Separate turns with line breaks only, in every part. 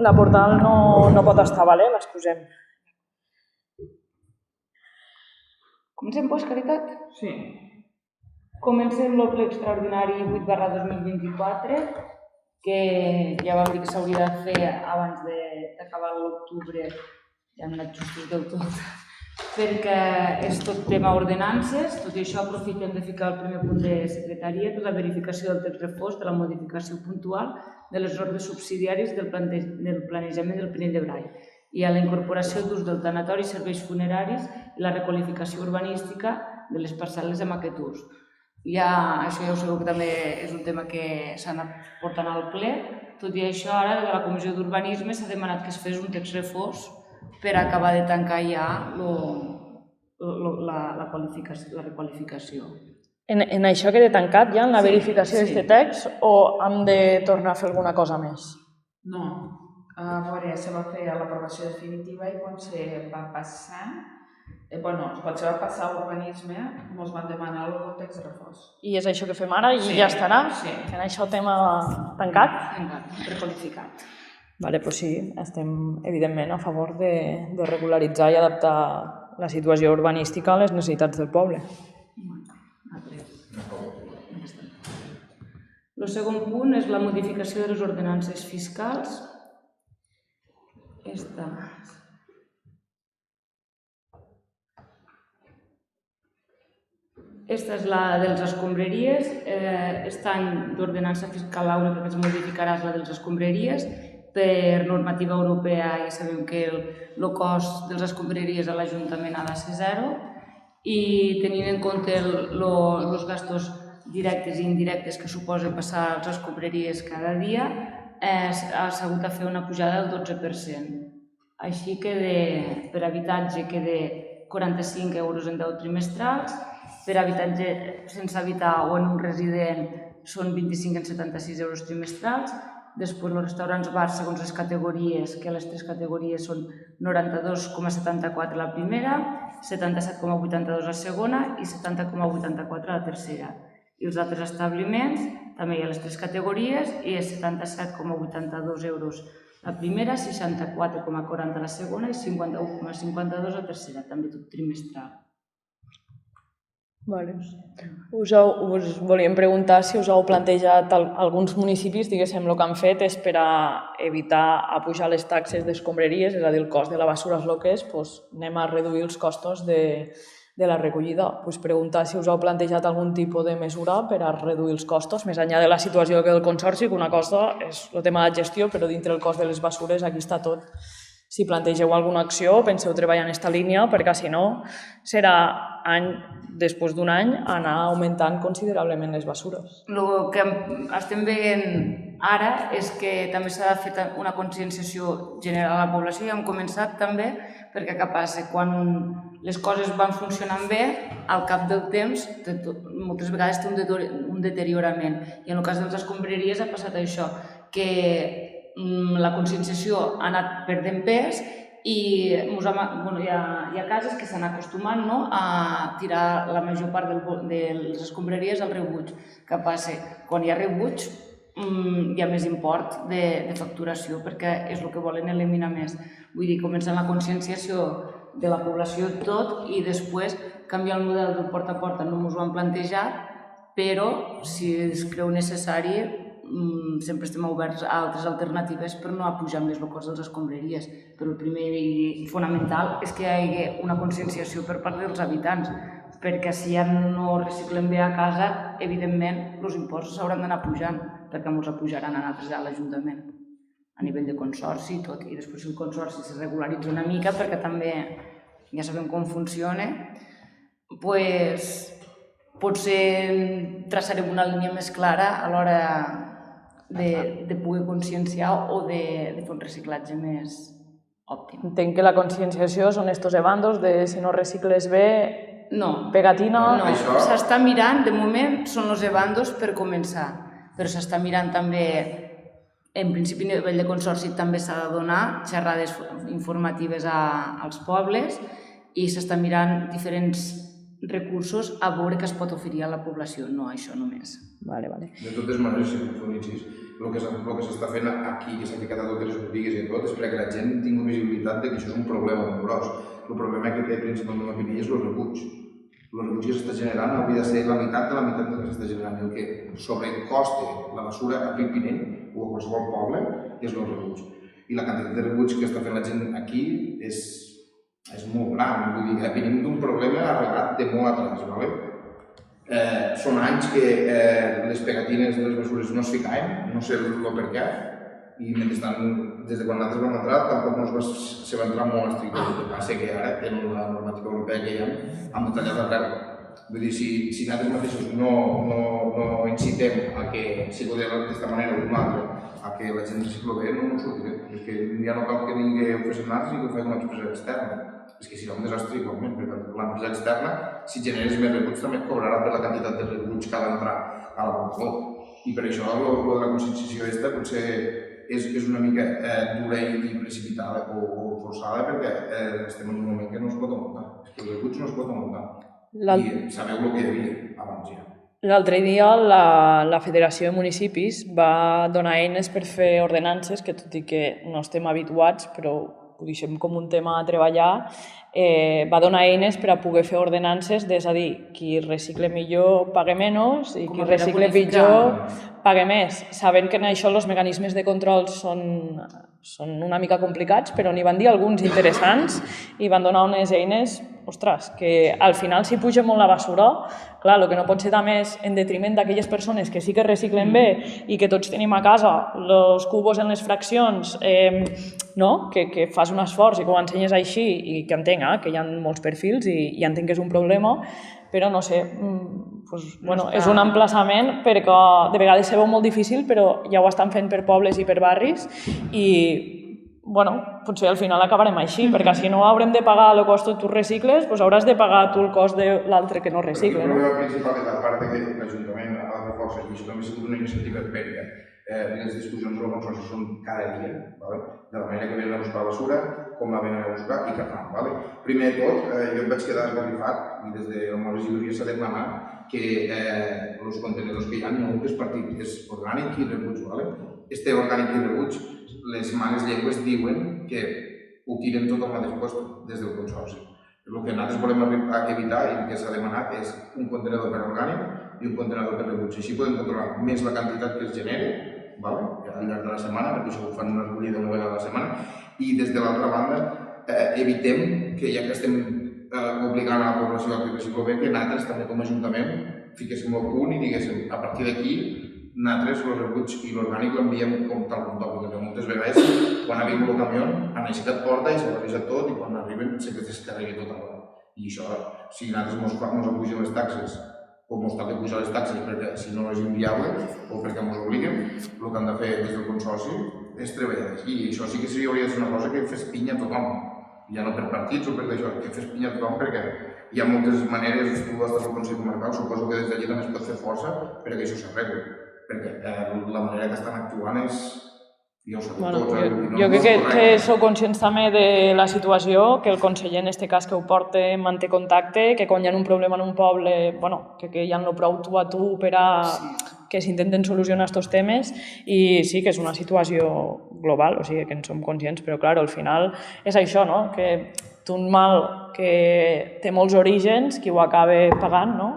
La portal no pot estar, vale? L'excusem.
Comencem, pues, Caritat?
Sí.
Comencem el ple extraordinari 8/2024, que ja vam dir que s'hauria de fer abans d'acabar l'octubre, ja hem anat justos del tot, perquè és tot tema ordenances. Tot i això aprofitem de ficar el primer punt de secretaria, que és la verificació del text refós de la modificació puntual de les ordres subsidiaris del planejament del Pinell de Brai i a la incorporació d'ús del tanatori, serveis funeraris i la requalificació urbanística de les parcel·les amb aquest ús. Això ja ho sabeu que també és un tema que s'ha anat portant al ple. Tot i això, ara de la Comissió d'Urbanisme s'ha demanat que es fes un text refós per acabar de tancar ja la requalificació.
En això queda tancat ja, en la verificació d'aquest text, o hem de tornar a fer alguna cosa més?
No, a veure, se va fer l'aprovació definitiva i quan se va passar, quan se va passar a urbanisme, ens van demanar el text refós.
I és això que fem ara i ja estarà?
Sí.
En això tema tancat?
Tancat, requalificat.
Vale, doncs sí, estem evidentment a favor de regularitzar i adaptar la situació urbanística a les necessitats del poble.
El segon punt és la modificació de les ordenances fiscals. Esta és la de les escombraries. Aquest any d'ordenança fiscal l'única que es modificarà és la de les escombraries. Per normativa europea ja sabem que el cost de les escombraries a l'Ajuntament ha de ser zero i tenint en compte els gastos directes i indirectes que suposa passar les escombraries cada dia, ha hagut de fer una pujada del 12%. Així que per habitatge queda 45 euros en 10 trimestrals, per habitatge sense habitar o en un resident són 25 en 76 euros trimestrals. Després els restaurants bars segons les categories, que les tres categories són 92,74 la primera, 77,82 la segona i 70,84 la tercera. I els altres establiments també hi ha les tres categories i és 77,82 euros la primera, 64,40 la segona i 51,52 la tercera, també tot trimestral.
Vale. Us volíem preguntar si us heu plantejat alguns municipis, diguéssim, el que han fet és per a evitar apujar les taxes d'escombraries, és a dir, el cost de la basura és el que és, doncs anem a reduir els costos de la recollida. Preguntar si us heu plantejat algun tipus de mesura per a reduir els costos, més enllà de la situació del Consorci, que una cosa és el tema de la gestió, però dintre el cost de les basures aquí està tot. Si plantegeu alguna acció, penseu treballar en aquesta línia, perquè si no serà després d'un any anar augmentant considerablement les basures.
El que estem veient ara és que també s'ha de fer una conscienciació general a la població i hem començat també perquè què passa? Quan les coses van funcionant bé, al cap del temps moltes vegades té un deteriorament i en el cas de les escombraries ha passat això, que la conscienciació ha anat perdent pes i hi ha cases que s'han acostumat a tirar la major part de les escombraries al rebuig. Què passa? Quan hi ha rebuig hi ha més import de facturació perquè és el que volen eliminar més. Vull dir, començar la conscienciació de la població tot i després canviar el model del porta a porta. No ens ho han plantejat, però si es creu necessari sempre estem oberts a altres alternatives per no apujar més el cost de les escombraries. Però el primer i fonamental és que hi hagi una conscienciació per part dels habitants, perquè si ja no reciclem bé a casa, evidentment els impostos s'hauran d'anar pujant, perquè molts pujaran a nosaltres a l'Ajuntament, a nivell de consorci i tot. I després el consorci se regularitza una mica, perquè també ja sabem com funciona, doncs potser traçarem una línia més clara a l'hora de poder conscienciar o de fer un reciclatge més òptim.
Entenc que la conscienciació són estos ebandos de si no recicles bé, pegatina...
No, s'està mirant, de moment són els ebandos per començar, però s'està mirant també, en principi a nivell de consorci també s'ha de donar xerrades informatives als pobles i s'està mirant diferents recursos a veure què es pot oferir a la població, no això només.
Vale.
De totes maneres, si Fonicis, el que s'està fent aquí, que s'ha ficat a totes les botigues i tot, és perquè la gent tingui visibilitat de que això és un problema molt gros. El problema que té principalment la Pinilla és el rebuig. El rebuig que s'està generant hauria de ser la meitat del que s'està generant. El que sobrecosta la basura a Pinell o a qualsevol poble és el rebuig. I la quantitat de rebuig que està fent la gent aquí és molt gran. Vull dir, venim d'un problema arreglat de molt atrás, ¿vale? Són anys que les pegatines de les mesures no es ficaven, no sé el per què, i mentrestant, des de quan nosaltres vam entrar, tampoc se va entrar molt estricte. El que passa que ara, en la normativa europea que hi ha, han detallat arreu. Vull dir, si nosaltres mateixos no incitem a que sigui d'aquesta manera o d'una altra, a que la gent recicla bé, no sortirem. És que ja no cal que vingui a fer nas i que faci una empresa externa. És que serà un desastre igualment, perquè l'empresa externa, si generes més rebuig, també et cobrarà per la quantitat de rebuig que ha d'entrar a la balcó. I per això el de la conscienciació aquesta potser és una mica dura i precipitada o forçada, perquè estem en un moment que no es pot augmentar. És que el rebuig no es pot augmentar. I sabeu el que hi havia abans ja.
L'altre dia la Federació de Municipis va donar eines per fer ordenances, que tot i que no estem habituats, però ho deixem com un tema a treballar, va donar eines per a poder fer ordenances, és a dir, qui recicle millor paga menys i qui recicle pitjor paga més, sabent que en això els mecanismes de control són una mica complicats, però n'hi van dir alguns interessants i van donar unes eines, ostres, que al final si puja molt la basura, clar, el que no pot ser també és en detriment d'aquelles persones que sí que reciclen bé i que tots tenim a casa els cubos en les fraccions, que fas un esforç i que ho ensenyes així i que entenc que hi ha molts perfils i entenc que és un problema, però no sé, és un emplaçament perquè de vegades se veu molt difícil, però ja ho estan fent per pobles i per barris i potser al final acabarem així, perquè si no haurem de pagar el cost que tu recicles, doncs hauràs de pagar tu el cost de l'altre que no recicla.
El problema principal és a part que l'Ajuntament ha de fer força, i això també ha sigut una iniciativa empèrica. Les discussions del Consorci són cada dia, de la manera que venen a buscar la basura, com la venen a buscar i què fan. Primer de tot, jo em vaig quedar esgarrifat i des de la regidoria s'ha de demanar que els contenidors que hi ha no és partit, és orgànic i rebuig. Este orgànic i rebuig, les males llengües diuen que ho tiren tot al mateix lloc des del Consorci. El que nosaltres volem evitar i el que s'ha demanat és un contenidor per orgànic i un contenidor per rebuig. Així podem controlar més la quantitat que es genera al llarg de la setmana, perquè això ho fan una recollida una vegada a la setmana, i des de l'altra banda evitem que ja que estem obligant a la població a que recicla bé, que nosaltres també com a Ajuntament fiquéssim el punt i diguéssim a partir d'aquí nosaltres el rebuig i l'orgànic l'enviem com tal, perquè moltes vegades quan ha vingut el camió han aixecat porta i s'ha revisat tot i quan arriben se descarrega tot alhora. I això, si nosaltres ens apugen les taxes o ens toca pujar les taxes perquè si no és inviable o perquè ens obliguen, el que han de fer des del Consorci és treballar aquí. I això sí que hauria de ser una cosa que fes pinya a tothom, ja no per partits o per això, que fes pinya a tothom perquè hi ha moltes maneres, tu estàs al Consell Comarcal, suposo que des d'allí també es pot fer força perquè això s'arregli, perquè la manera que estan actuant és... Jo
crec que sou conscients també de la situació, que el conseller en aquest cas que ho porta manté contacte, que quan hi ha un problema en un poble, que hi ha prou tu a tu per a que s'intenten solucionar aquests temes i sí que és una situació global, o sigui que en som conscients, però clar, al final és això, no? Que un mal que té molts orígens, qui ho acaba pagant, no?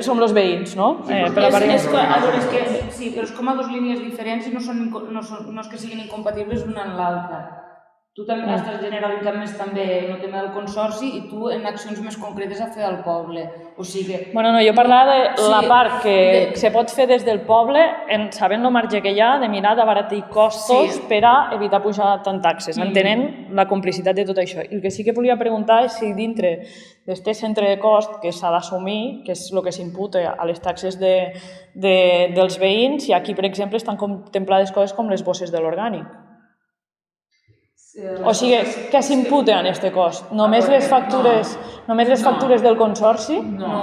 Som els veïns, no?
Però és com a dues línies diferents i no és que siguin incompatibles l'una amb l'altra. Tu també estàs generalitzant més també en el tema del consorci i tu en accions més concretes a fer al poble. O sigui...
Jo parlava de la part que se pot fer des del poble, sabent el marge que hi ha, de mirar d'abaratir costos per a evitar pujar tant taxes, entenent la complicitat de tot això. I el que sí que volia preguntar és si dintre d'aquest centre de cost que s'ha d'assumir, que és el que s'imputa a les taxes dels veïns, i aquí, per exemple, estan contemplades coses com les bosses de l'orgànic. O sigui, què s'imputa en aquest cost? Només les factures del consorci?
No.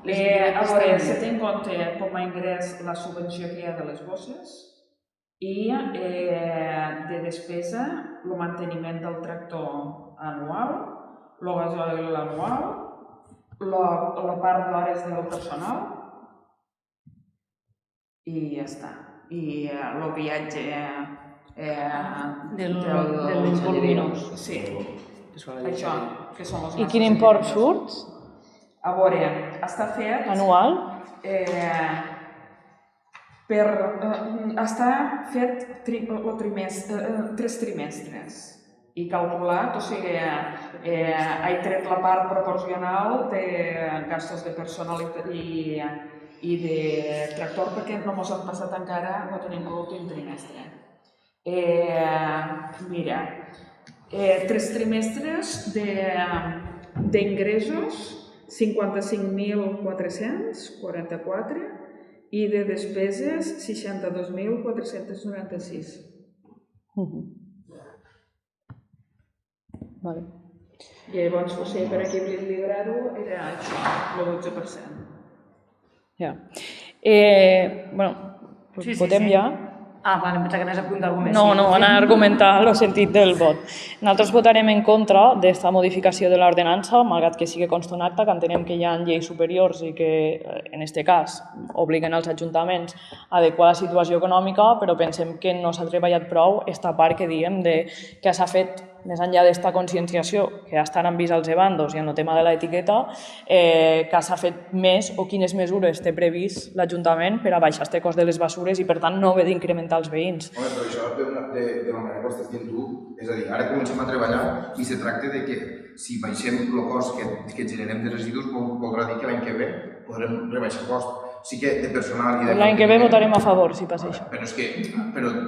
A veure, se té en compte com a ingrés la subvenció que hi ha de les bosses i de despesa el manteniment del tractor anual, el gasoil anual la part d'hores del personal i ja està. I el viatge
Del
del
Volvinós.
Sí, això, que són els
I quin import surt?
A veure, està fet...
Anual?
Està fet 3 trimestres i calculat, o sigui, he tret la part proporcional de gastos de personal i de tractor perquè no ens han passat encara, no tenim l'últim trimestre. Mira, 3 trimestres d'ingressos, 55.444 i de despeses 62.496.
Vale.
I llavors, o sigui, per equilibrar-ho era això, el 12%.
Ja. Bueno, votem ja.
Ah, vale, em pensava que anaves a apuntar alguna més.
No, anar a argumentar el sentit del vot. Nosaltres votarem en contra d'esta modificació de l'ordenança, malgrat que sigui consta un acte, que entenem que hi ha lleis superiors i que, en aquest cas, obliguen els ajuntaments a adequar la situació econòmica, però pensem que no s'ha treballat prou esta part que diem que s'ha fet més enllà d'esta conscienciació, que ja estan vist als ebandos i en el tema de l'etiqueta, que s'ha fet més o quines mesures té previst l'Ajuntament per a baixar este cost de les bessures i, per tant, no haver d'incrementar els veïns.
Home, però això de la manera que ho estàs dient tu, és a dir, ara comencem a treballar i se tracta de que si baixem el cost que generem de residus voldrà dir que l'any que ve podrem rebaixar cost. Sí que de personal i de...
L'any que ve votarem a favor, si passa això.
Però és que,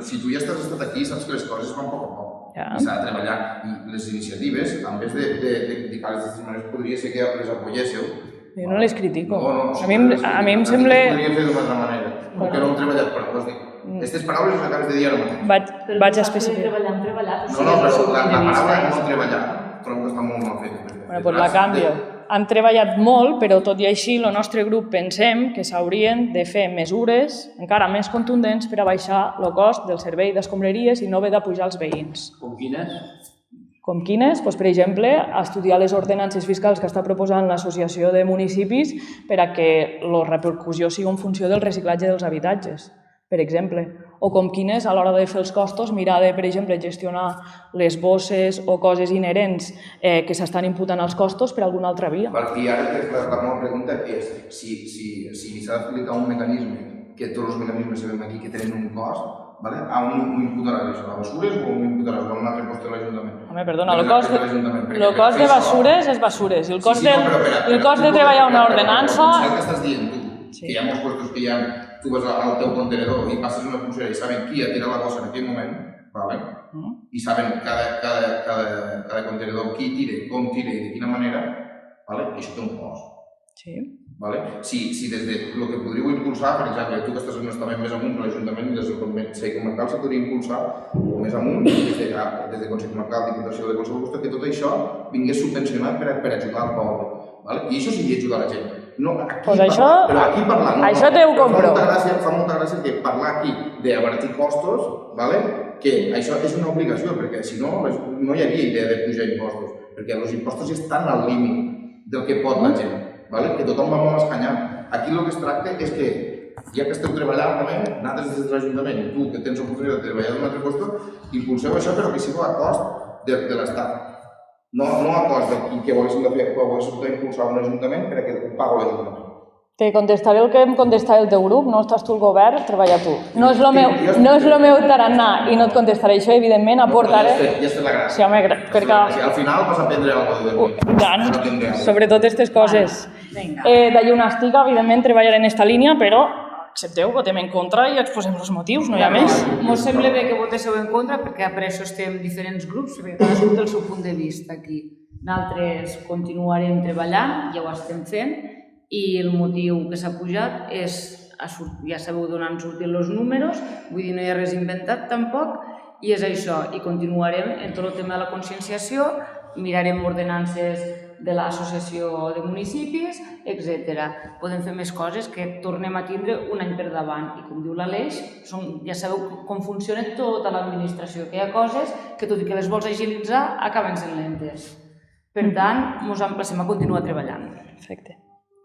si tu ja has estat aquí, saps que les coses van poc a poc.
Ja.
I s'ha de treballar. I les iniciatives, en vez de criticar-les d'aquestes maneres, podria ser que les apoyéssiu.
Jo no les critico.
No,
a mi em sembla...
Podria fer d'una altra manera, perquè no hem treballat prou, us dic. Aquestes paraules les acabes de dir ara mateix.
Vaig a especificar.
Treballar.
No, però la paraula no treballar trobo que està molt mal feta.
Bueno, doncs la canvio. Han treballat molt, però tot i així el nostre grup pensem que s'haurien de fer mesures encara més contundents per a baixar el cost del servei d'escombraries i no haver d'apujar els veïns.
Com quines?
Com quines? Doncs, per exemple, estudiar les ordenances fiscals que està proposant l'Associació de Municipis per a que la repercussió sigui en funció del reciclatge dels habitatges, per exemple. O com quines, a l'hora de fer els costos, mirar de, per exemple, gestionar les bosses o coses inherents que s'estan imputant als costos per alguna altra via.
I ara la meva pregunta és si s'ha d'aplicar un mecanisme, que tots els mecanismes sabem aquí que tenen un cost, a on imputaràs això? A bessures o on imputaràs a un altre cost de l'Ajuntament?
Home, perdona, el cost de bessures és bessures. I el cost de treballar una ordenança...
El que estàs dient tu, que hi ha molts costos que hi ha, tu vas al teu contenedor i passes una pulsera i saben qui ha tirat la bossa en aquell moment, i saben cada contenedor qui tira, com tira i de quina manera, i això té un cost. Si des de el que podríeu impulsar, per exemple, tu que estàs en un estament més amunt, l'Ajuntament des del Consell Comarcal se podria impulsar o més amunt, des de Consell Comarcal, Diputació de qualsevol lloc, que tot això vingués subvencionat per ajudar el poble. I això sí que ajudar la gent. Però aquí parlar...
Això te ho compro.
Fa molta gràcia que parlar aquí d'abaratir costos, que això és una obligació, perquè si no, no hi havia idea de pujar impostos, perquè els impostos estan al límit del que pot la gent, que tothom va molt escanyat. Aquí el que es tracta és que, ja que esteu treballant també, nosaltres des de l'Ajuntament i tu que tens oportunitat de treballar d'un altre cost, impulseu això però que sigui a cost de l'Estat. No a cost de que volguéssim impulsar un ajuntament perquè ho paga l'Ajuntament.
Te contestaré el que em contestarà el teu grup, no estàs tu al govern, treballa tu. No és el meu tarannà i no et contestaré això, evidentment, aportaré...
Ja has fet la gràcia.
Sí, home, perquè...
Al final vas aprendre alguna cosa de mi.
Tant, sobretot aquestes coses. D'allí on estic, evidentment, treballaré en esta línia, però accepteu, votem en contra i exposem els motius, no hi ha més.
Ens sembla bé que votéssiu en contra perquè per això estem diferents grups, perquè cadascú té el seu punt de vista aquí. Nosaltres continuarem treballant, ja ho estem fent, i el motiu que s'ha pujat és, ja sabeu d'on han sortit els números, vull dir, no hi ha res inventat tampoc, i és això, i continuarem en tot el tema de la conscienciació, mirarem ordenances de l'associació de municipis, etc. Podem fer més coses que tornem a tindre un any per davant. I com diu l'Aleix, ja sabeu com funciona tota l'administració, que hi ha coses que tot i que les vols agilitzar acaben sent lentes. Per tant, ens emplacem a continuar treballant.
Perfecte.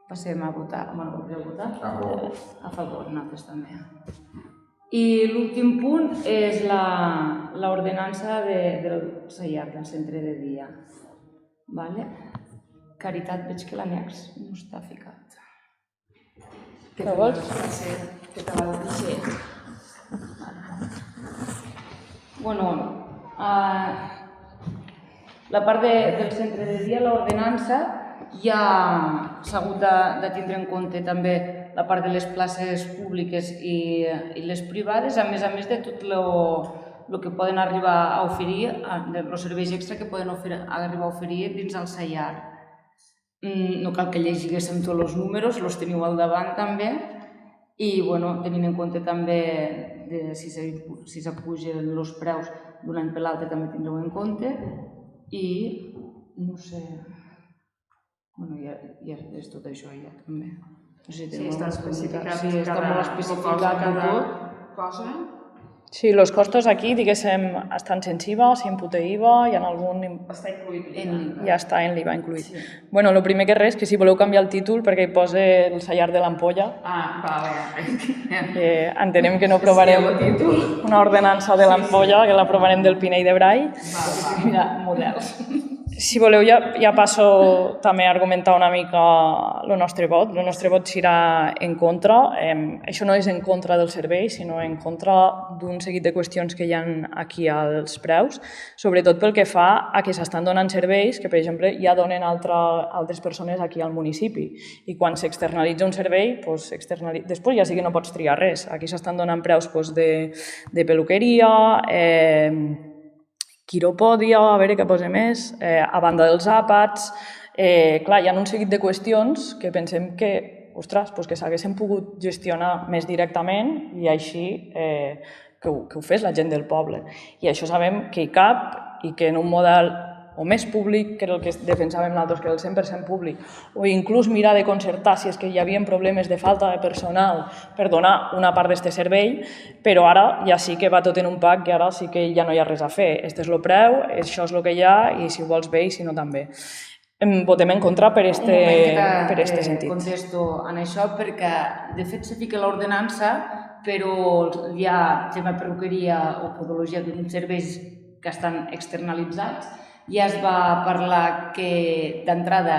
Passem a votar. Bueno, voleu votar?
A
favor, nosaltres també. I l'últim punt és l'ordenança del CEIAR, del centre de dia. Caritat, veig que l'annex no està ficat.
Què vols?
Que te va dir?
Sí. Bueno, la part del centre de dia, l'ordenança, ja s'ha hagut de tindre en compte també la part de les places públiques i les privades, a més de tot el que poden arribar a oferir, els serveis extra que poden arribar a oferir dins el CEIAR. No cal que llegíssim tots els números, els teniu al davant també, i tenint en compte també si s'apugen els preus d'un any per l'altre també tindreu en compte, i no sé... ja és tot això ja també.
Sí, està especificat.
Sí, està molt especificat en tot.
Cosa?
Sí, els costos aquí, diguéssim, estan sense IVA, s'imputa IVA, hi ha algun...
Està incluït
l'IVA.
Ja està en l'IVA incluït. Bueno, el primer que res, que si voleu canviar el títol perquè hi posa el CEIAR de l'Ampolla.
Vale.
Entenem que no aprovarem una ordenança de l'Ampolla, que l'aprovarem del Pinell de Brai.
Mira, models.
Si voleu, ja passo també a argumentar una mica el nostre vot. El nostre vot serà en contra. Això no és en contra del servei, sinó en contra d'un seguit de qüestions que hi ha aquí als preus, sobretot pel que fa a que s'estan donant serveis que, per exemple, ja donen altres persones aquí al municipi. I quan s'externalitza un servei, després ja sí que no pots triar res. Aquí s'estan donant preus de peluqueria, quiropòdia, a veure què posa més, a banda dels àpats. Clar, hi ha un seguit de qüestions que pensem que, ostres, que s'haguessin pogut gestionar més directament i així que ho fes la gent del poble. I això sabem que hi cap i que en un model o més públic, que era el que defensàvem nosaltres, que era el 100% públic, o inclús mirar de concertar si és que hi havia problemes de falta de personal per donar una part d'aquest servei, però ara ja sí que va tot en un pack, que ara sí que ja no hi ha res a fer. Este és el preu, això és el que hi ha, i si ho vols bé i si no també. Votem en contra per este sentit.
Contesto en això perquè, de fet, se fica l'ordenança, però hi ha tema perruqueria o podologia d'uns serveis que estan externalitzats. Ja es va parlar que d'entrada,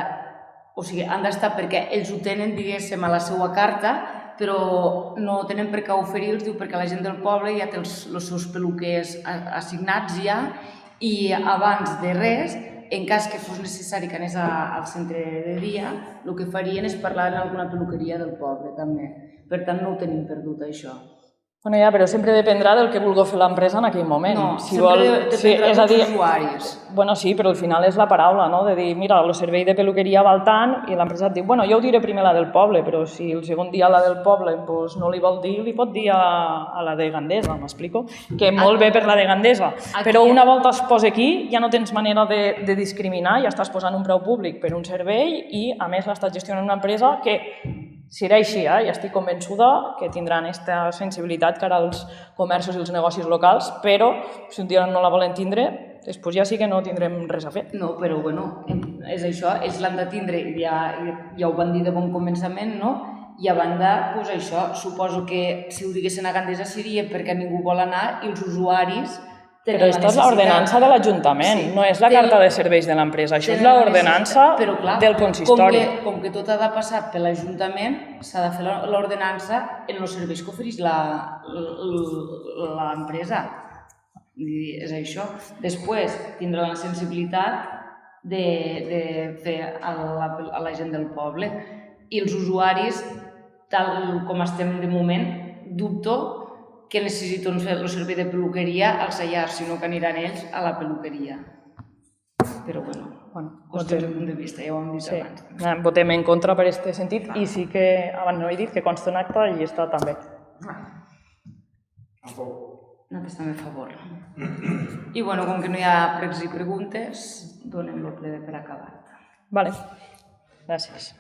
o sigui, han d'estar perquè ells ho tenen, diguéssim, a la seva carta, però no tenen per què oferir-los, diu, perquè la gent del poble ja té els seus peluquers assignats ja, i abans de res, en cas que fos necessari que anés al centre de dia, el que farien és parlar en alguna peluqueria del poble, també. Per tant, no ho tenim perdut, això.
Bueno, ja, però sempre dependrà del que vulgui fer l'empresa en aquell moment.
No, sempre dependrà dels usuaris.
Bueno, sí, però al final és la paraula, no? De dir, mira, el servei de peluqueria val tant, i l'empresa et diu, bueno, jo ho diré primer la del poble, però si el segon dia la del poble no li vol dir, li pot dir a la de Gandesa, m'explico? Que molt bé per la de Gandesa, però una volta es posa aquí ja no tens manera de discriminar, ja estàs posant un preu públic per un servei i, a més, l'estàs gestionant una empresa que serà així, ja estic convençuda que tindran aquesta sensibilitat cara als comerços i els negocis locals, però si un dia no la volen tindre, després ja sí que no tindrem res a fer.
No, però bueno, és això, ells l'han de tindre, ja ho van dir de bon començament, no? I a banda, doncs això, suposo que si ho diguessin a Gandesa seria perquè ningú vol anar i els usuaris tenen la necessitat.
Però aquesta és l'ordenança de l'Ajuntament, no és la carta de serveis de l'empresa, això és l'ordenança del consistori.
Com que tot ha de passar per l'Ajuntament, s'ha de fer l'ordenança en els serveis que ofereix l'empresa. És això. Després tindrà la sensibilitat de fer a la gent del poble. I els usuaris, tal com estem de moment, dubto que necessiten fer el servei de peluqueria al CEIAR, sinó que aniran ells a la peluqueria. Però bueno, qüestió de punt de vista, ja ho hem dit abans.
Votem en contra per aquest sentit i sí que, abans no he dit, que consta en acta i està també.
Nosaltres també a favor. I bueno, com que no hi ha pregs i preguntes, donem el ple per acabat.
Vale, gràcies.